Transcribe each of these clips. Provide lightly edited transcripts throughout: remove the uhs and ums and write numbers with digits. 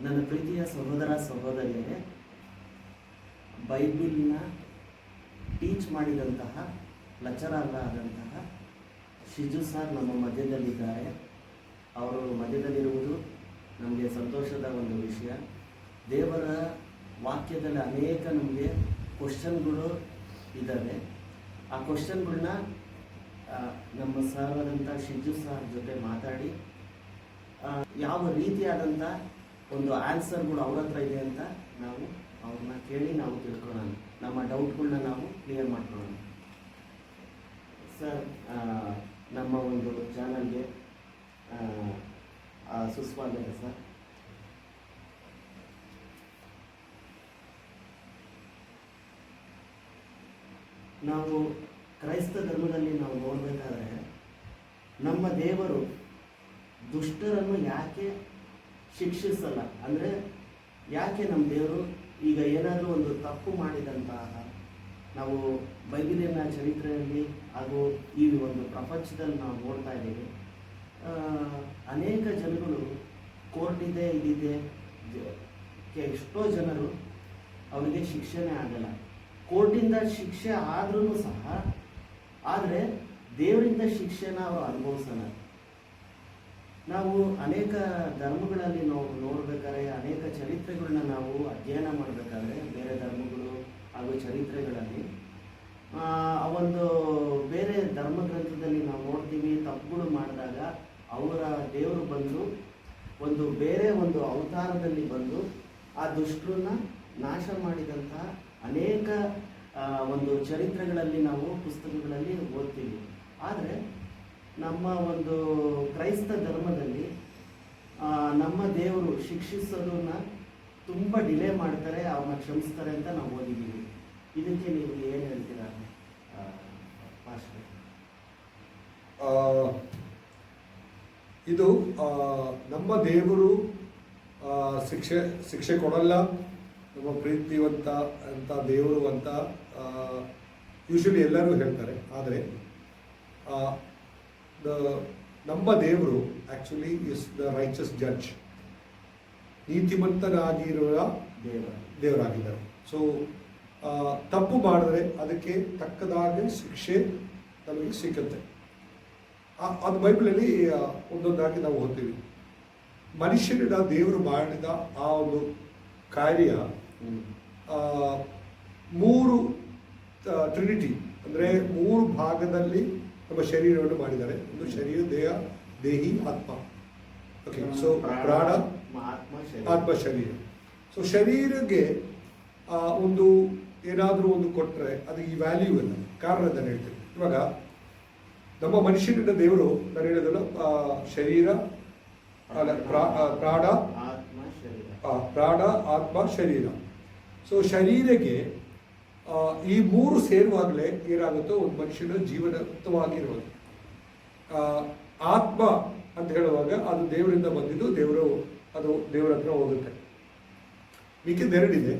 ನನ್ನ ಪ್ರೀತಿಯ ಸಹೋದರ ಸಹೋದರಿಯರೇ, ಬೈಬಿಲ್ನ ಟೀಚ್ ಮಾಡಿದಂತಹ ಲೆಕ್ಚರರ್ ಆದಂತಹ ಶಿಜು ಸರ್ ನಮ್ಮ ಮಧ್ಯದಲ್ಲಿದ್ದಾರೆ. ಅವರು ಮಧ್ಯದಲ್ಲಿರುವುದು ನಮಗೆ ಸಂತೋಷದ ಒಂದು ವಿಷಯ. ದೇವರ ವಾಕ್ಯದಲ್ಲಿ ಅನೇಕ ನಮಗೆ ಕ್ವಶನ್ಗಳು ಇದ್ದಾವೆ. ಆ ಕ್ವಶನ್ಗಳನ್ನ ನಮ್ಮ ಸರ್ ಆದಂಥ ಶಿಜು ಸರ್ ಜೊತೆ ಮಾತಾಡಿ ಯಾವ ರೀತಿಯಾದಂಥ ಒಂದು ಆನ್ಸರ್ಗಳು ಅವ್ರ ಹತ್ರ ಇದೆ ಅಂತ ನಾವು ಅವ್ರನ್ನ ಕೇಳಿ ನಾವು ತಿಳ್ಕೊಳ್ಳೋಣ. ನಮ್ಮ ಡೌಟ್ಗಳನ್ನ ನಾವು ಕ್ಲಿಯರ್ ಮಾಡ್ಕೊಳ್ಳೋಣ. ಸರ್, ನಮ್ಮ ಒಂದು ಚಾನಲ್ಗೆ ಸುಸ್ವಾಗತ ಸರ್. ನಾವು ಕ್ರೈಸ್ತ ಧರ್ಮದಲ್ಲಿ ನಾವು ನೋಡಬೇಕಾದ್ರೆ ನಮ್ಮ ದೇವರು ದುಷ್ಟರನ್ನು ಯಾಕೆ ಶಿಕ್ಷಿಸಲ್ಲ ಅಂದರೆ, ಯಾಕೆ ನಮ್ಮ ದೇವರು ಈಗ ಏನಾದರೂ ಒಂದು ತಪ್ಪು ಮಾಡಿದಂತಹ ನಾವು ಬೈಬಿಲಿನ ಚರಿತ್ರೆಯಲ್ಲಿ ಹಾಗೂ ಈ ಒಂದು ಪ್ರಪಂಚದಲ್ಲಿ ನಾವು ನೋಡ್ತಾ ಇದ್ದೀವಿ. ಅನೇಕ ಜನಗಳು ಕೋರ್ಟ್ ಇದೆ ಇದಿದೆ, ಎಷ್ಟೋ ಜನರು ಅವರಿಗೆ ಶಿಕ್ಷೆನೇ ಆಗಲ್ಲ. ಕೋರ್ಟಿಂದ ಶಿಕ್ಷೆ ಆದ್ರೂ ಸಹ ಆದರೆ ದೇವರಿಂದ ಶಿಕ್ಷೆನ ಅವರು ಅನುಭವಿಸಲ್ಲ. ನಾವು ಅನೇಕ ಧರ್ಮಗಳಲ್ಲಿ ನಾವು ನೋಡ್ಬೇಕಾದ್ರೆ, ಅನೇಕ ಚರಿತ್ರೆಗಳನ್ನ ನಾವು ಅಧ್ಯಯನ ಮಾಡಬೇಕಾದ್ರೆ ಬೇರೆ ಧರ್ಮಗಳು ಹಾಗೂ ಚರಿತ್ರೆಗಳಲ್ಲಿ ಒಂದು ಬೇರೆ ಧರ್ಮ ಗ್ರಂಥದಲ್ಲಿ ನಾವು ನೋಡ್ತೀವಿ, ತಪ್ಪುಗಳು ಮಾಡಿದಾಗ ಅವರ ದೇವರು ಬಂದು ಒಂದು ಬೇರೆ ಒಂದು ಅವತಾರದಲ್ಲಿ ಬಂದು ಆ ದುಷ್ಟರನ್ನ ನಾಶ ಮಾಡಿದಂತಹ ಅನೇಕ ಒಂದು ಚರಿತ್ರೆಗಳಲ್ಲಿ ನಾವು ಪುಸ್ತಕಗಳಲ್ಲಿ ಓದ್ತೀವಿ. ಆದರೆ ನಮ್ಮ ಒಂದು ಕ್ರೈಸ್ತ ಧರ್ಮದಲ್ಲಿ ನಮ್ಮ ದೇವರು ಶಿಕ್ಷಿಸೋದನ್ನ ತುಂಬ ಡಿಲೇ ಮಾಡ್ತಾರೆ, ಅವ್ರನ್ನ ಕ್ಷಮಿಸ್ತಾರೆ ಅಂತ ನಾವು ಓದಿದ್ದೀವಿ. ಇದಕ್ಕೆ ನೀವು ಏನು ಹೇಳ್ತೀರಾ ಪಾಸ್ಟರ್? ಇದು ನಮ್ಮ ದೇವರು ಶಿಕ್ಷೆ ಕೊಡಲ್ಲ, ನಮ್ಮ ಪ್ರೀತಿವಂತ ಅಂತ ದೇವರು ಅಂತ ಯೂಶಲಿ ಎಲ್ಲರೂ ಹೇಳ್ತಾರೆ. ಆದರೆ ನಮ್ಮ ದೇವರು actually is the righteous judge, ನೀತಿವಂತನಾಗಿರುವ ದೇವರಾಗಿದ್ದಾರೆ. ಸೊ ತಪ್ಪು ಮಾಡಿದ್ರೆ ಅದಕ್ಕೆ ತಕ್ಕದಾಗಿ ಶಿಕ್ಷೆ ನಮಗೆ ಸಿಕ್ಕುತ್ತೆ. ಅದು ಬೈಬಲಲ್ಲಿ ಒಂದೊಂದಾಗಿ ನಾವು ಓದ್ತೀವಿ. ಮನುಷ್ಯನಿಂದ ದೇವರು ಮಾಡಿದ ಆ ಒಂದು ಕಾರ್ಯ ಮೂರು ಟ್ರಿನಿಟಿ ಅಂದರೆ ಮೂರು ಭಾಗದಲ್ಲಿ ನಮ್ಮ ಶರೀರವನ್ನು ಮಾಡಿದ್ದಾರೆ. ಒಂದು ಶರೀರ, ದೇಹ, ದೇಹಿ, ಆತ್ಮ. ಓಕೆ, ಸೊ ಪ್ರಾಣ, ಆತ್ಮ, ಶರೀರ. ಸೊ ಶರೀರಕ್ಕೆ ಒಂದು ಏನಾದರೂ ಒಂದು ಕೊಟ್ಟರೆ ಅದು ಈ ವ್ಯಾಲ್ಯೂ ಇಲ್ಲ. ಕಾರಣ ನಾನು ಹೇಳ್ತೀನಿ. ಇವಾಗ ನಮ್ಮ ಮನುಷ್ಯನಿಂದ ದೇವರು ನಾನು ಹೇಳೋದಲ್ಲ, ಶರೀರ, ಪ್ರಾಣ, ಆತ್ಮ, ಶರೀರ. ಸೊ ಶರೀರಕ್ಕೆ ಈ ಮೂರು ಸೇರುವಾಗಲೇ ಏನಾಗುತ್ತೋ ಒಂದು ಮನುಷ್ಯನ ಜೀವನಯುಕ್ತವಾಗಿರೋದು. ಆತ್ಮ ಅಂತ ಹೇಳುವಾಗ ಅದು ದೇವರಿಂದ ಬಂದಿದ್ದು, ಅದು ದೇವರ ಹತ್ರ ಹೋಗುತ್ತೆ. ಮಿಕ್ಕಿದೆರಡಿದೆ,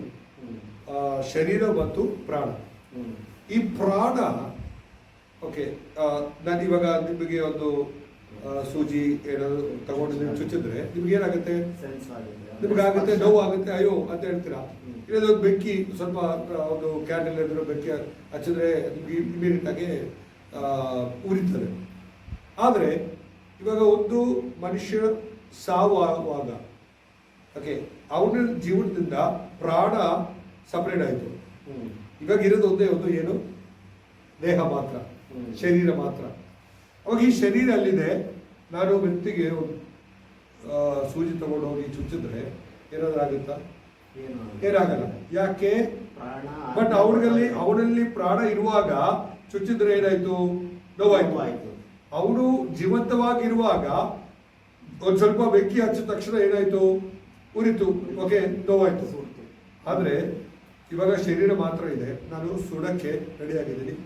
ಶರೀರ ಮತ್ತು ಪ್ರಾಣ. ಈ ಪ್ರಾಣ, ಓಕೆ, ನಾನು ಇವಾಗ ನಿಮಗೆ ಒಂದು ಸೂಜಿ ಏನಾದ್ರು ತಗೊಂಡು ನೀವು ಚುಚ್ಚಿದ್ರೆ ನಿಮ್ಗೆ ಏನಾಗುತ್ತೆ? ನಿಮ್ಗಾಗುತ್ತೆ, ನೋವು ಆಗುತ್ತೆ, ಅಯ್ಯೋ ಅಂತ ಹೇಳ್ತೀರಾ. ಇಲ್ಲದ ಬೆಂಕಿ ಸ್ವಲ್ಪ ಒಂದು ಕ್ಯಾಂಡಲ್ ಎದುರು ಬೆಂಕಿ ಹಚ್ಚಿದ್ರೆ ನಿಮ್ಗೆ ಇಮಿಡಿಯೇಟ್ ಆಗಿ ಉರಿತದೆ. ಆದರೆ ಇವಾಗ ಒಂದು ಮನುಷ್ಯ ಸಾವು ಆಗುವಾಗ, ಓಕೆ, ಅವನ ಜೀವನದಿಂದ ಪ್ರಾಣ ಸಪ್ರೇಟ್ ಆಯಿತು. ಇವಾಗ ಇರೋದು ಒಂದೇ ಒಂದು ಏನು? ದೇಹ ಮಾತ್ರ, ಶರೀರ ಮಾತ್ರ. ಅವಾಗ ಈ ಶರೀರ ಅಲ್ಲಿದೆ. ನಾನು ವ್ಯಕ್ತಿಗೆ ಸೂಜಿ ತಗೊಂಡು ಹೋಗಿ ಚುಚ್ಚಿದ್ರೆ ಏನಾದರೂ ಆಗುತ್ತಾ? ಏನಾಗಲ್ಲ. ಯಾಕೆ? ಬಟ್ ಅವನಲ್ಲಿ ಪ್ರಾಣ ಇರುವಾಗ ಚುಚ್ಚಿದ್ರೆ ಏನಾಯ್ತು? ನೋವಾಯ್ತು. ಅವನು ಜೀವಂತವಾಗಿರುವಾಗ ಒಂದು ಸ್ವಲ್ಪ ಬೆಂಕಿ ಹಚ್ಚಿದ ತಕ್ಷಣ ಏನಾಯ್ತು? ಉರಿತು. ಓಕೆ, ನೋವಾಯ್ತು. ಆದರೆ ಇವಾಗ ಶರೀರ ಮಾತ್ರ ಇದೆ. ನಾನು ಸುಡಕ್ಕೆ ರೆಡಿಯಾಗಿದ್ದೀನಿ,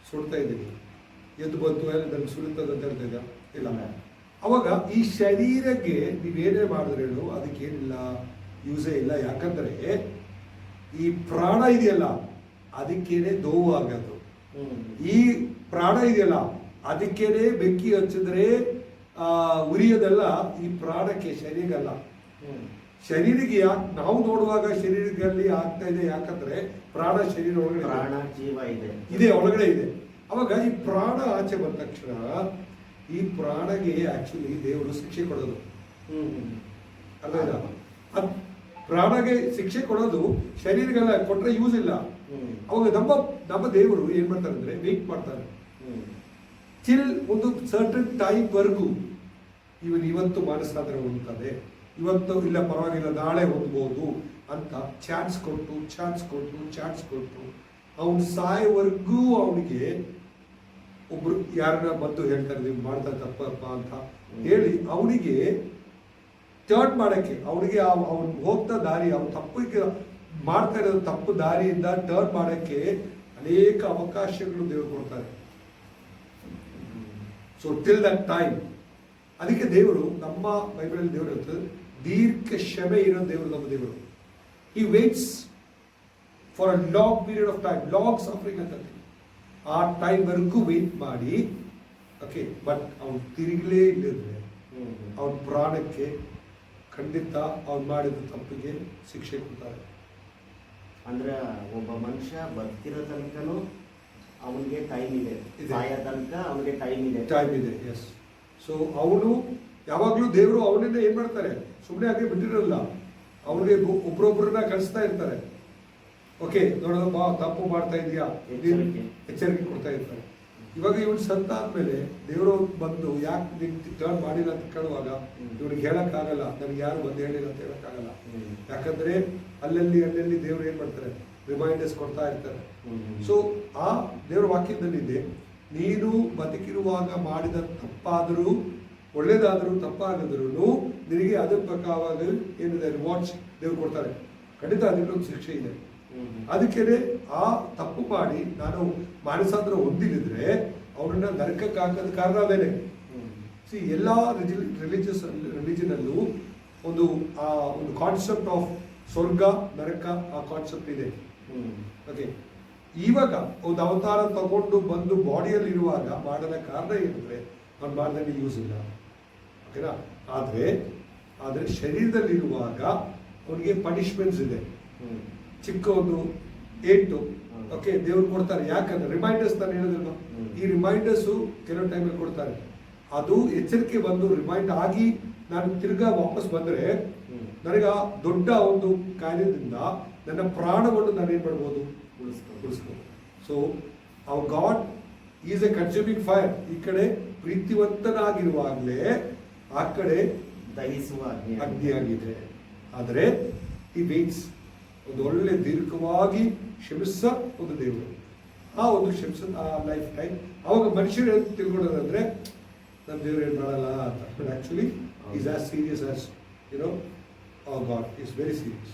ಸುಡ್ತಾ ಇದ್ದೀನಿ. ಎದ್ದು ಬಂತು ನನಗೆ ಸುಡುತ್ತದೆ ಅಂತ ಹೇಳ್ತಿದ್ದ ಇಲ್ಲ. ಅವಾಗ ಈ ಶರೀರಕ್ಕೆ ನೀವೇನೇ ಮಾಡಿದ್ರೇನು ಅದಕ್ಕೇನಿಲ್ಲ, ಯೂಸೇ ಇಲ್ಲ. ಯಾಕಂದರೆ ಈ ಪ್ರಾಣ ಇದೆಯಲ್ಲ ಅದಕ್ಕೇನೆ ನೋವು ಆಗೋದು. ಈ ಪ್ರಾಣ ಇದೆಯಲ್ಲ ಅದಕ್ಕೇನೆ ಬೆಂಕಿ ಹಚ್ಚಿದ್ರೆ ಉರಿಯೋದಲ್ಲ, ಈ ಪ್ರಾಣಕ್ಕೆ, ಶರೀರಗಲ್ಲ. ಶರೀರಿಗೆ ಯಾಕೆ ನಾವು ನೋಡುವಾಗ ಶರೀರದಲ್ಲಿ ಆಗ್ತಾ ಇದೆ, ಯಾಕಂದ್ರೆ ಪ್ರಾಣ ಶರೀರ ಒಳಗಡೆ ಇದೆ. ಪ್ರಾಣ ಜೀವ ಇದೆ, ಒಳಗಡೆ ಇದೆ. ಅವಾಗ ಈ ಪ್ರಾಣ ಆಚೆ ಬಂದ ತಕ್ಷಣ ಈ ಪ್ರಾಣಗೆ ಆಕ್ಚುಲಿ ದೇವರು ಶಿಕ್ಷೆ ಕೊಡೋದು. ಅರ್ಥ ಆಯ್ತಾ? ಪ್ರಾಣಗೆ ಶಿಕ್ಷೆ ಕೊಡೋದು ಶರೀರಗೆಲ್ಲ ಕೊಟ್ರೆ ಯೂಸ್ ಇಲ್ಲ. ಅವಾಗ ನಮ್ಮ ದೇವರು ಏನ್ ಮಾಡ್ತಾರೆ ಅಂದ್ರೆ ವೇಟ್ ಮಾಡ್ತಾರೆ ಚಿಲ್ ಒಂದು ಸರ್ಟನ್ ಟೈಮ್ ವರ್ಗು. ಇವತ್ತು ಮಾನಸಾಂತರ ಹೊಂದ್ತದೆ, ಇವತ್ತು ಇಲ್ಲ ಪರವಾಗಿಲ್ಲ ನಾಳೆ ಹೊಂದ್ಬೋದು ಅಂತ ಚಾನ್ಸ್ ಕೊಟ್ಟು ಅವನು ಸಾಯವರೆಗೂ ಅವನಿಗೆ ಒಬ್ರು ಯಾರನ್ನ ಬಂದು ಹೇಳ್ತಾರೆ ನೀವು ಮಾಡ್ತಾ ತಪ್ಪಪ್ಪ ಅಂತ ಹೇಳಿ ಅವನಿಗೆ ಟರ್ನ್ ಮಾಡಕ್ಕೆ, ಅವನಿಗೆ ಅವನು ಹೋಗ್ತಾ ದಾರಿ, ಅವನು ತಪ್ಪಿಗೆ ಮಾಡ್ತಾ ಇರೋದು ತಪ್ಪು ದಾರಿಯಿಂದ ಟರ್ನ್ ಮಾಡಕ್ಕೆ ಅನೇಕ ಅವಕಾಶಗಳು ದೇವರು ಕೊಡ್ತಾರೆ. So till that time. ಅದಕ್ಕೆ ದೇವರು ನಮ್ಮ ಬೈಬಲಲ್ಲಿ ದೇವರು ಹೇಳ್ತಾರೆ ದೀರ್ಘ ಕ್ಷಮೆ ಇರೋ ದೇವರು ನಮ್ಮ ದೇವರು. He waits for a long period of time, long suffering ಅಂತ. ಆ ಟೈಮ್ ವರೆಗೂ ವೇಟ್ ಮಾಡಿ, ಓಕೆ. ಬಟ್ ಅವ್ನು ತಿರುಗಲೇ ಇಲ್ಲಿದ್ರೆ ಅವನ ಪ್ರಾಣಕ್ಕೆ ಖಂಡಿತ ಅವ್ನು ಮಾಡಿದ ತಪ್ಪಿಗೆ ಶಿಕ್ಷೆ ಕೊಡ್ತಾರೆ. ಅಂದ್ರೆ ಒಬ್ಬ ಮನುಷ್ಯ ಬದುಕಿರೋ ತನಕನೂ ಅವನಿಗೆ ಟೈಮ್ ಇದೆ, ಸಾಯೋ ತನಕ ಅವನಿಗೆ ಟೈಮ್ ಇದೆ. ಎಸ್. ಸೊ ಅವನು ಯಾವಾಗಲೂ ದೇವರು ಅವನನ್ನ ಏನ್ ಮಾಡ್ತಾರೆ, ಸುಮ್ಮನೆ ಆಗಿ ಬಿಟ್ಟಿರಲ್ಲ, ಅವನಿಗೆ ಒಬ್ರೊಬ್ರನ್ನ ಕಳಿಸ್ತಾ ಇರ್ತಾರೆ. ಓಕೆ, ನೋಡೋದಪ್ಪ ತಪ್ಪು ಮಾಡ್ತಾ ಇದೆಯಾ, ಎಚ್ಚರಿಕೆ ಕೊಡ್ತಾ ಇರ್ತಾರೆ. ಇವಾಗ ಇವನು ಸತ್ತ ಆದ್ಮೇಲೆ ದೇವರು ಬಂದು ಯಾಕೆ ನಿಂಗೆ ಟರ್ನ್ ಮಾಡಿಲ್ಲ ಅಂತ ಕೇಳುವಾಗ ಇವನಿಗೆ ಹೇಳಕ್ಕಾಗಲ್ಲ, ನನಗೆ ಯಾರು ಬಂದು ಹೇಳಿಲ್ಲ ಅಂತ ಹೇಳಕ್ಕಾಗಲ್ಲ. ಯಾಕಂದ್ರೆ ಅಲ್ಲಲ್ಲಿ ದೇವರು ಏನ್ ಮಾಡ್ತಾರೆ, ರಿಮೈಂಡರ್ಸ್ ಕೊಡ್ತಾ ಇರ್ತಾರೆ. ಸೊ ಆ ದೇವರ ವಾಕ್ಯದಲ್ಲಿದೆ, ನೀನು ಬದುಕಿರುವಾಗ ಮಾಡಿದ ತಪ್ಪಾದರೂ ಒಳ್ಳೇದಾದರೂ ತಪ್ಪಾಗದ್ರು ನಿನಗೆ ಅದರ ಪ್ರಕಾರವಾಗ ಏನಿದೆ ರಿವಾರ್ಡ್ಸ್ ದೇವ್ರು ಕೊಡ್ತಾರೆ. ಖಂಡಿತ ಅದಕ್ಕೊಂದು ಶಿಕ್ಷೆ ಇದೆ. ಅದಕ್ಕೇನೆ ಆ ತಪ್ಪು ಮಾಡಿ ನಾನು ಮಾನಸಾಂತರ ಹೊಂದಿಲಿದ್ರೆ ಅವನನ್ನ ನರಕಕ್ಕೆ ಹಾಕೋದ ಕಾರಣ ಅದೇನೆ. ಸಿ ಎಲ್ಲ ರಿಲಿಜನ್ ಅಲ್ಲೂ ಒಂದು ಕಾನ್ಸೆಪ್ಟ್ ಆಫ್ ಸ್ವರ್ಗ ನರಕ, ಆ ಕಾನ್ಸೆಪ್ಟ್ ಇದೆ. ಓಕೆ, ಇವಾಗ ಒಂದು ಅವತಾರ ತಗೊಂಡು ಬಂದು ಬಾಡಿಯಲ್ಲಿ ಇರುವಾಗ ಮಾಡದ ಕಾರಣ ಏನಂದ್ರೆ ಅವ್ನು ಮಾಡಿದಲ್ಲಿ ಯೂಸ್ ಇಲ್ಲ. ಓಕೆನಾ? ಆದರೆ ಶರೀರದಲ್ಲಿರುವಾಗ ಅವನಿಗೆ ಪನಿಷ್ಮೆಂಟ್ಸ್ ಇದೆ. ಚಿಕ್ಕ ಒಂದು 8 ಓಕೆ ದೇವ್ರು ಕೊಡ್ತಾರೆ. ಯಾಕಂದ್ರೆ ರಿಮೈಂಡರ್ಸ್ ನಾನು ಹೇಳೋದಿಲ್ವಾ, ಈ ರಿಮೈಂಡರ್ಸು ಕೆಲವು ಟೈಮಲ್ಲಿ ಕೊಡ್ತಾರೆ. ಅದು ಎಚ್ಚರಿಕೆ ಬಂದು ರಿಮೈಂಡ್ ಆಗಿ ನಾನು ತಿರ್ಗಾ ವಾಪಸ್ ಬಂದ್ರೆ ನನಗೆ ದೊಡ್ಡ ಒಂದು ಕಾರ್ಯದಿಂದ ನನ್ನ ಪ್ರಾಣವನ್ನು ನಾನು ಏನ್ ಮಾಡ್ಬೋದು, ಉಳಿಸ್ಬೋದು. ಸೊ ಅವ್ god is A consuming fire. ಈ ಕಡೆ ಪ್ರೀತಿವಂತನಾಗಿರುವಾಗಲೇ ಆ ಕಡೆ ದಹಿಸುವ ಅಗ್ನಿಯಾಗಿದೆ. ಆದರೆ ಈ ವೇಟ್ಸ್ ಒಂದು ಒಳ್ಳೆ ದೀರ್ಘವಾಗಿ ಕ್ಷಮಿಸ ಒಂದು ದೇವರು. ಆ ಒಂದು ಕ್ಷಮಿಸ ಆ ಲೈಫ್ ಟೈಮ್ ಅವಾಗ ಮನುಷ್ಯರು ಏನು ತಿಳ್ಕೊಳ್ಳೋದಂದ್ರೆ ನಮ್ಮ ದೇವರು ಏನು ಮಾಡಲ್ಲ ಅಂತ. But actually is as serious as god is very serious.